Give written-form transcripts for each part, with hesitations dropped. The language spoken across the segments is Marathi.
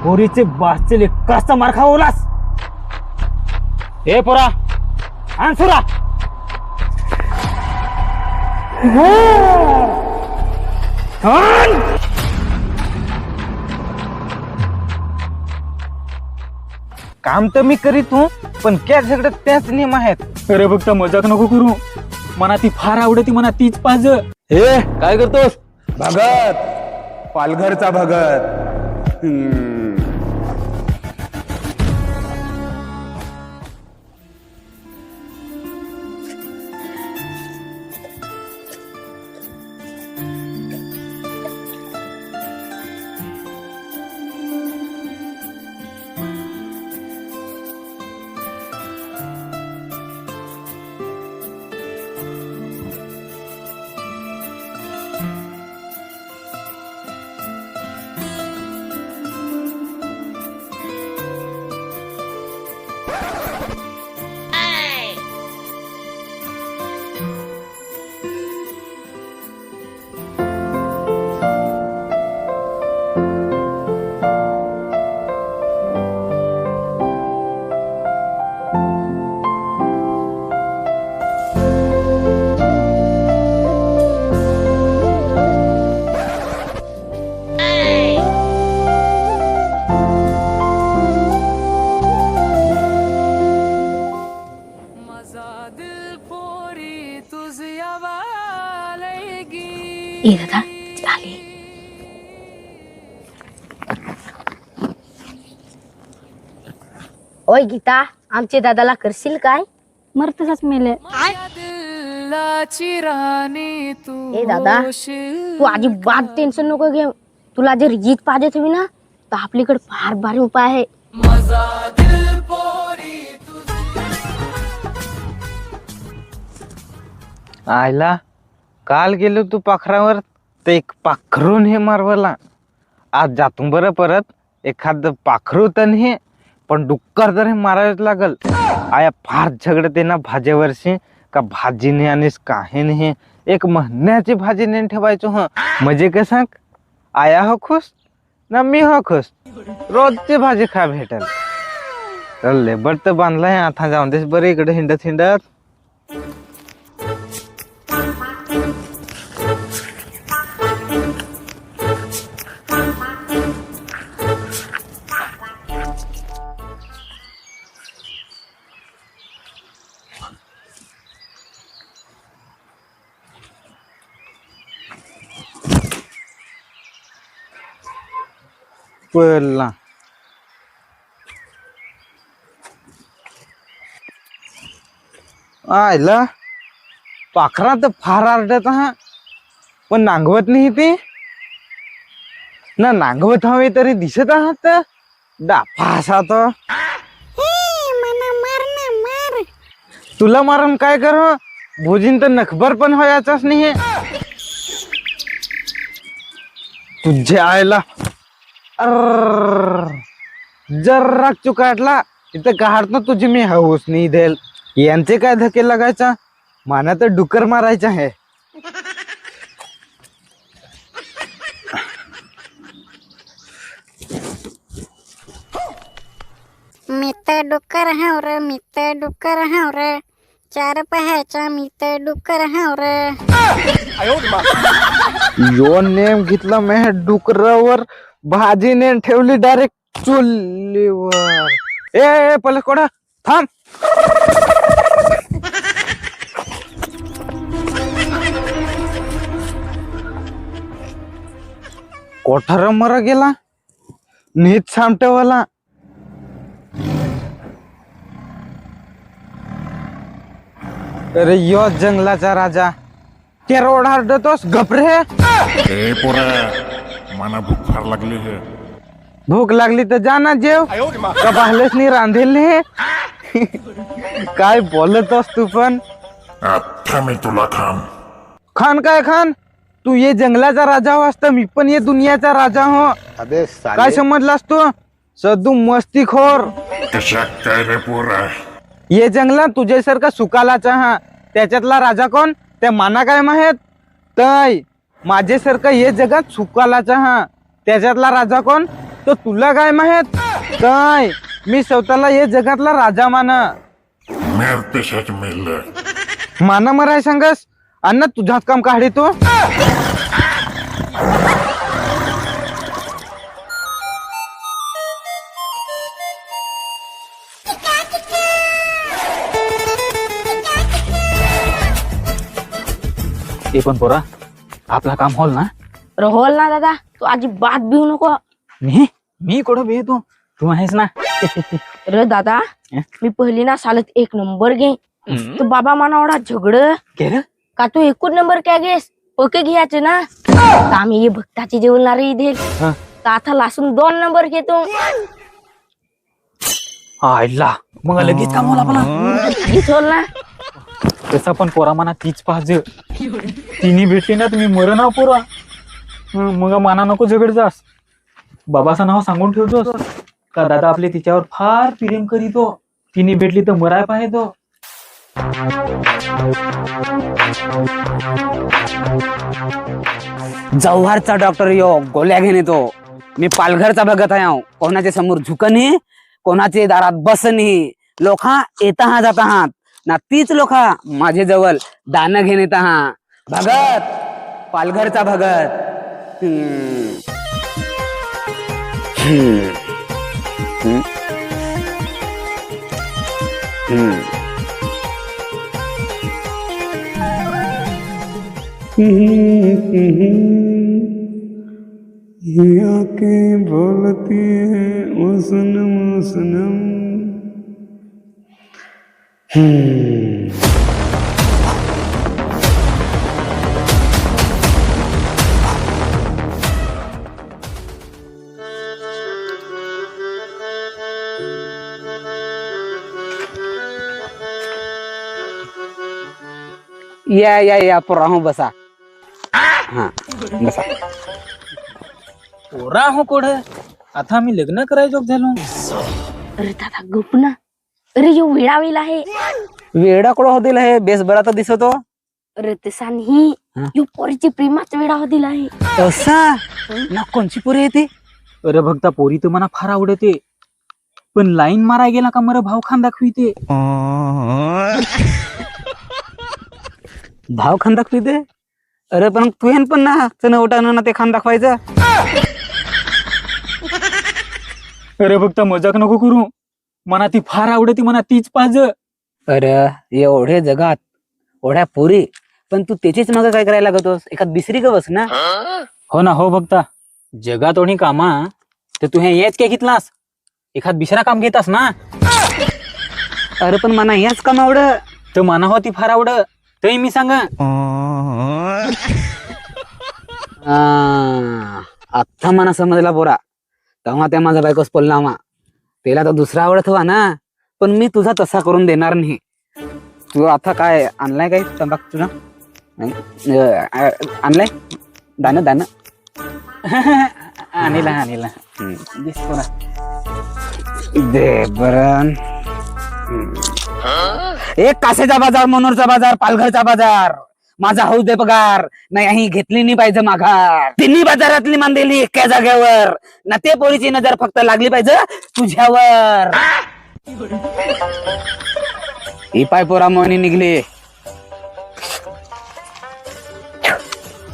पोरीचे बासचे कसा मार खावलास. हे पोरा आण सुरा. काम तर मी करीत हूं, पण त्या सगळ्यात त्याच नियम आहेत. अरे बघता मजाक नको करू. मना ती फार आवडती, मना तीच पाज. हे काय करतोस? भगत, पालघरचा भगत. ये दादा आले. ओय गीता, आमच्या दादाला करशील काय? मरतच मेले. ए दादा, तू अजिबात टेन्शन नको घेऊ. तुला जर गीत पाहिजे हवी ना, तर आपल्याकडे फार भारी उपाय आहे. आयला काल गेलो तू पाखरावर, ते एक पाखरून हे मारवला. आज जातो बरं परत एखाद पाखरू तर हे, पण डुक्कर तर हे मारायच लागल. आया फार झगडते ना भाज्यावरशी, का भाजीने आणि काहेने हे एक महिन्याची भाजी नेऊन ठेवायचो. ह म्हणजे काय सांग, आया हो खुश ना मी हो खुश. रोजची भाजी खा भेटल. तर लेबर तर बांधलाय, आता जाऊन देस बरं इकडे हिंडत हिंडत. पडला आयला पाखरा तर फार आरडत हा, पण नांगवत नाही ते ना. नांगवत हवे तरी दिसत आहात डाफा असा तो. तुला मारून काय कर, भोजीन तर नखबर पण व्हायचाच नाही. तुझ्या आयला जरा चुकाटला इथं काढतो तुझी मी हौस नाही देल. यांचे काय धके लागायचा, माना तर डुकर मारायचा आहे. मी तर डुक्कर हाव रे, मी तर डुक्कर हाव रे, चार पायाचा मी तर डुक्कर हाव रे. यो नेम घेतला मी डुकरावर, भाजी नेम ठेवली डायरेक्ट चुलीवर. ए पहिले कोडा थांब. कोठार मरा गेला नीट सामटवाला. अरे यो जंगलाचा राजा केरोड हारडतोस गपरे. ए पोरा, मला भूक फार लागली है. भूक लागली तर जा ना जेव, का पाहिलंच नाही रांधेल हे. काय बोलतोस तू पण. आता मी तुला खान. खान काय खान, तू ये जंगलाचा राजा हो असता, मी पण ये दुनियाचा राजा हो. अबे काय समजलास तू सदू मस्तीखोर. कशा काय रे पोरा. ये जंगलात तुझ्यासारखा सुकालाचा हा, त्याच्यातला राजा कोण त्या माना काय माहित तय. माझ्यासारखं हे जगात सुकालाचा हा त्याच्यातला राजा कोण तो तुला काय माहित काय मी स्वतःला हे जगातला राजा मरते सच मिल माना मराय सांगस अन्न तुझ्यात काम काढे तो ते पण पोरा आपला काम होल ना. रोल ना दादा, तू अजिबात भिवू नको. मी कुठं बे तू आहेस ना. अरे दादा, मी पहिली ना सालत 1 नंबर घे. तू बाबा माना एवढा झगड का तू 1 नंबर काय घेस ओके घ्यायचे ना. तर आम्ही हे भक्ताची जेवणारी देईल तर आता लासून 2 नंबर घेतो. आयला मग लगेच काम होला आपला. घेत होल ना. तसा पण पोरा मना तीच पाहिजे. तिने भेटली ना तुम्ही मर ना पोरा. मग माना नको झगड जास. बाबाचं नाव सांगून ठेवतोस का दादा आपले तिच्यावर फार प्रेम करीतो. तिने भेटली तर मराय पाहिजे. जव्हारचा डॉक्टर यो गोळ्या घेऊन येतो. मी पालघरचा बघत आहे. कोणाच्या समोर झुकणी कोणाच्या दारात बसणी. लोक येत जात आहात ना तीच लोक माझे जवळ दान घेऊन येत आहात. भगत पालघरचा भगत. आके बोलती है ओ सनम ओ सनम. या पोराहू बसा. हा बसा. पोरा हो कोड आता आम्ही लग्न करायचो झालो. अरे दादा गप ना. अरे यो विळावील आहे. वेडाकडं होतील हे बेस बरा तर दिसतो. अरे तसा नाही, यो पोरीची प्रेमाच वेळा होतील आहे. तसा ना कोणची पोरी येते. अरे भक्ता पोरी तर मला फार आवडते. पण लाईन माराय गेला का मर भाव खान दाखविते. भाव खान दाखविते. अरे पण तू हेन पण ना चणवटानं ना ते खान दाखवायचं. अरे भक्ता मजाक नको करू. मना ती फार आवडते. मना तीच पाहिजे. अरे एवढे जगात एवढ्या पोरी पण तू त्याचीच मग काय करायला लागतोस. एखाद दुसरी का बस ना. हो ना हो भक्ता. जगात ओढी कामा तर तू हे येच काय घेतलास. एखाद दुसरा काम घेतास ना. अरे पण मना याच काम आवड. तर मना हो ती फार आवड. तरी मी सांगा आता मना समजला पोरा. तेव्हा त्या माझा बायकोस पडला त्याला तर दुसरा आवडत हवा ना. पण मी तुझा तसा करून देणार नाही. तू आता काय आणलाय काय तंबाख तुझा आणलाय दान दान. आणला दे बरं. एक कासेचा बाजार मनोरचा बाजार पालघरचा बाजार. माझा हौस दे पगार नाही घेतली नाही पाहिजे माघार. तिन्ही बाजारातली मांदेली एका जागेवर ना ते पोरीची नजर फक्त लागली पाहिजे तुझ्यावर. ही पाय पोरा मोनी निघली.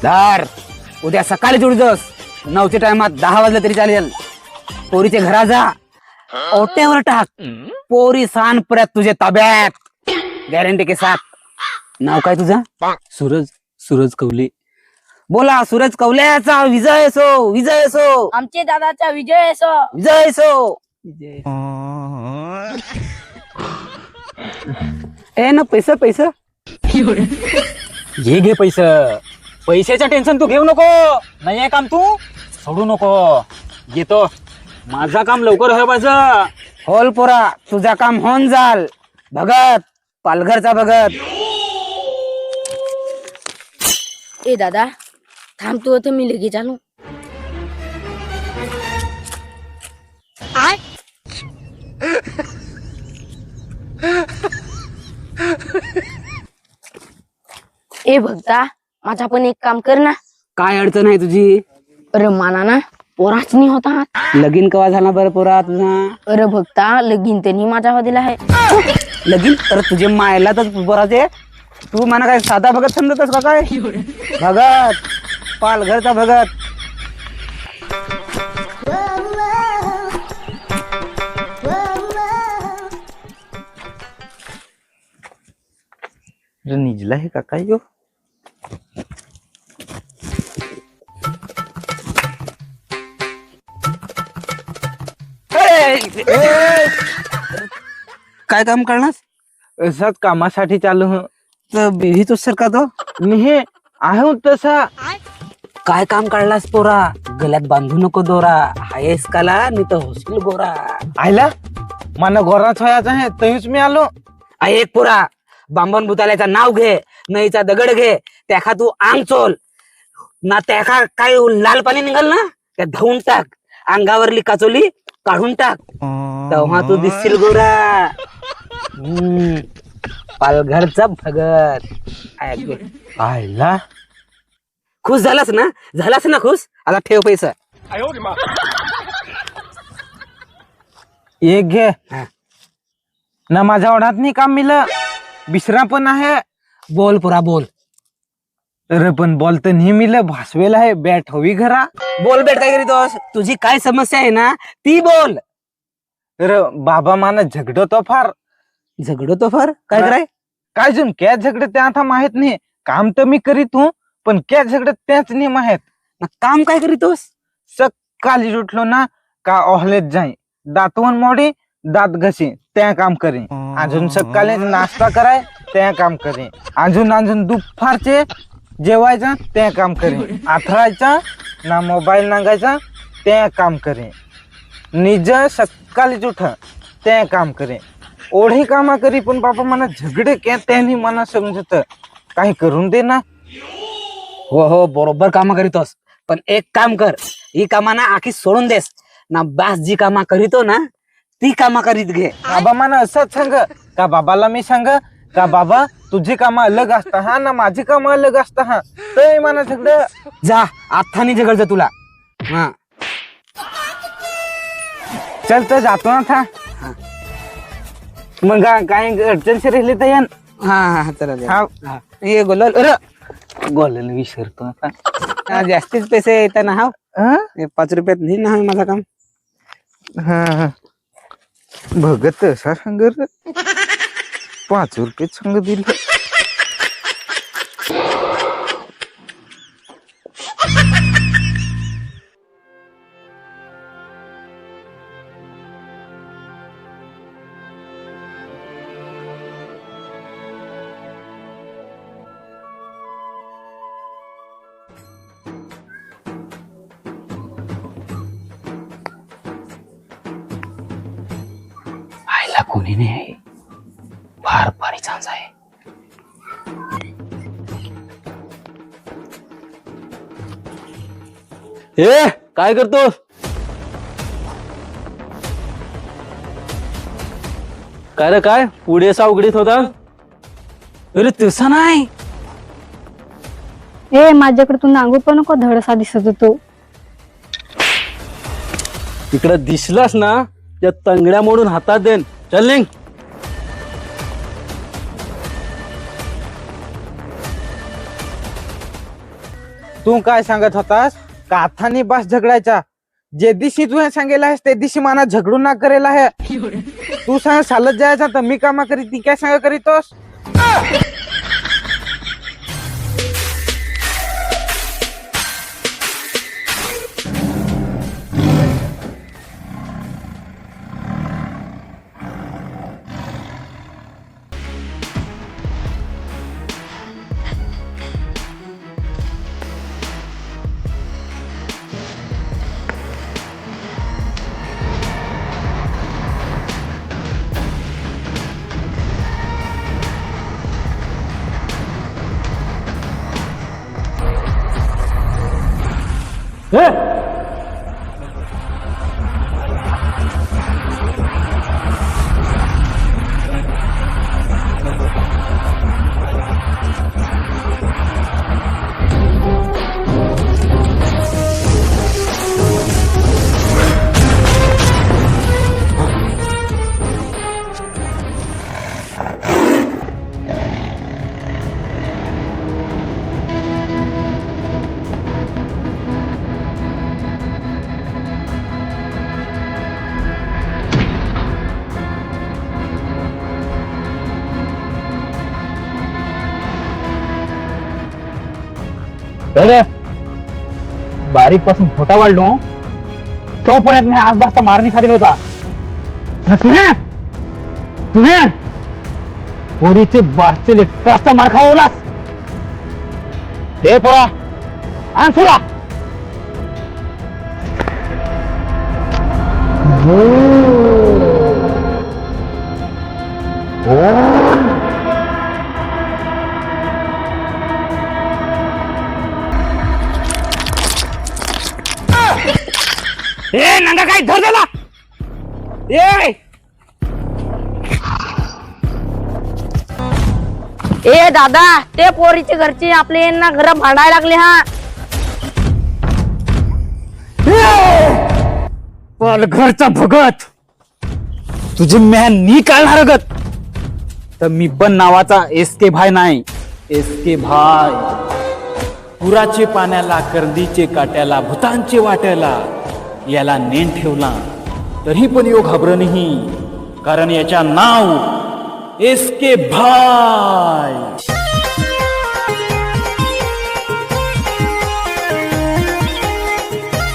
धर उद्या सकाळी जुळजोस. 9च्या टायमात 10 वाजले तरी चालेल. पोरीच्या घरा जा ओट्यावर टाक. पोरी सान परत तुझ्या ताब्यात गॅरंटी के साथ. नाव काय तुझं. सूरज कवले. बोला सूरज कवल्याचा विजय असो विजय असो. आमचे दादाचा विजय असो विजय असो. ए ना पैसा पैसा घे घे पैशाचं टेन्शन तू घेऊ नको. नाही आहे काम तू सोडू नको. घेतो. माझा काम लवकर व्हायला पाहिजे. होल पोरा तुझा काम होऊन जाल. भगत पालघरचा भगत. ए दादा थांबतो तर मी लगेच आलो. ए भक्ता माझा पण एक काम कर ना. काय अडचण आहे तुझी? अरे माना ना पोराच नाही होता. लगीन कवा झाला बरं पोरा तुझा? अरे भक्ता लगीन त्यांनी माझ्या हॉदीला आहे. लगीन तर तुझे मायला तर पोराचे तू मला काय साधा भगत समजतस का काय? भगत पालघरचा भगत. निजला आहे का काय यो? काय काम करणार? असंच कामासाठी चालू हं. तर बेही सर का तो मी हे आहे तसा. काय काम काढलास पोरा? गल्यात बांधू नको दोरा. हायस काला नाही तर होशील गोरा. आयला मला गोराच व्हायचं आहे तरीच मी आलो. एक पोरा बांबन भुताल्याचं नाव घे, नईचा दगड घे, त्याखा तू अंग चोल ना, त्याखा काय लाल पाणी निघाल ना त्या धावून टाक. अंगावरली काचोली काढून टाक, तेव्हा तू दिसशील गोरा. पालघरचा भगत. आयला खुश झालास ना? झालास ना खुश? आता ठेव पैसा. एक घे हा. ना माझ्या ओढात नाही काम मिळलं. बिसरा पण आहे. बोल पुरा बोल. अरे पण बॉल तर नाही मिळलं. भासवेल आहे. बॅट हवी घरा. बोल बेट काय करीतोस? तुझी काय समस्या आहे ना ती बोल. अरे बाबा माना झगडतो फार. झगडो तो फार काय कराय? काय जण क्या झगडत त्या आता माहित नाही. काम तर मी करीत हूं पण क्या झगडत त्याच नाही माहित. ना काम काय करीतोस? सकाळी उठलो ना का ऑहलेत जाई, दातवण मोडी, दात घसी त्या काम करी. अजून सकाळी नाश्ता कराय त्या काम करी. अजून दुपारचे जेवायचा त्या काम करी. आथरायचा ना मोबाईल नांगायचा त्या काम करी. निज सकाळीच उठ त्या काम करे. ओढे कामा करी पण बाबा मला झगडे क्या त्यांनी मला समजत. काही करून दे ना. हो हो बरोबर कामा करीतोस, पण एक काम कर, ही कामाना आखी सोडून देस ना. बास जी कामा करीतो ना ती कामा करीत घे. बाबा मला असंच सांग का बाबाला मी सांग का बाबा तुझी कामं अलग असता हा ना माझी कामं अलग असता हा. तर मला सगळं जा आत्तानी झगडत तुला. हा चल तर जातो ना था. मग काय अडचणशी राहिली तर यान. हा हा चला हा. ये गोलल. अरे गोल्याला विसरतो आता. जास्तीच पैसे येताना हा. हं? 5 रुपयात नाही ना माझा काम. हा भगत असा सांग 5 रुपये सांग दिले. आईला कोणी नाही. फार भारी चान्स आहे. ए काय करतो? काय रे काय पुढे सावगडीत होता? अरे तसा नाही. ए माझ्याकडे तू नांगू पण नको. धडसा दिसत होतो. इकडे दिसलास ना त्या तंगड्या मोडून हातात देन. चल निघ. तू काय सांगत होतास का हाताने बस झगडायचा. जे दिवशी तू हे सांगेल आहेस ते दिवशी मला झगडून ना करेल आहे. तू सांग चालत जायचा तर मी कामा करीत ती काय सांग करीतोस. अरे बारीक पासून मोठा वाढलो तोपर्यंत मी आज जास्त मारणी खाली होता तुझ्या पोरीचे बारचे जास्त मार खावलास दे पोरा आण सोडा ए नंगा काय धर त्याला ए दादा ते पोरीचे घरचे आपले यांना घर भांडायला लागले हा पालघरचा भगत तुझी मॅन नी काढणार गत तर मी पण नावाचा एसके भाई नाही एसके भाई पुराचे पाण्याला कर्दीचे काट्याला भूतांचे वाट्याला याला नेन ठेवला तरी पण यो घाबर नाही कारण याच्या नाव एसके भाई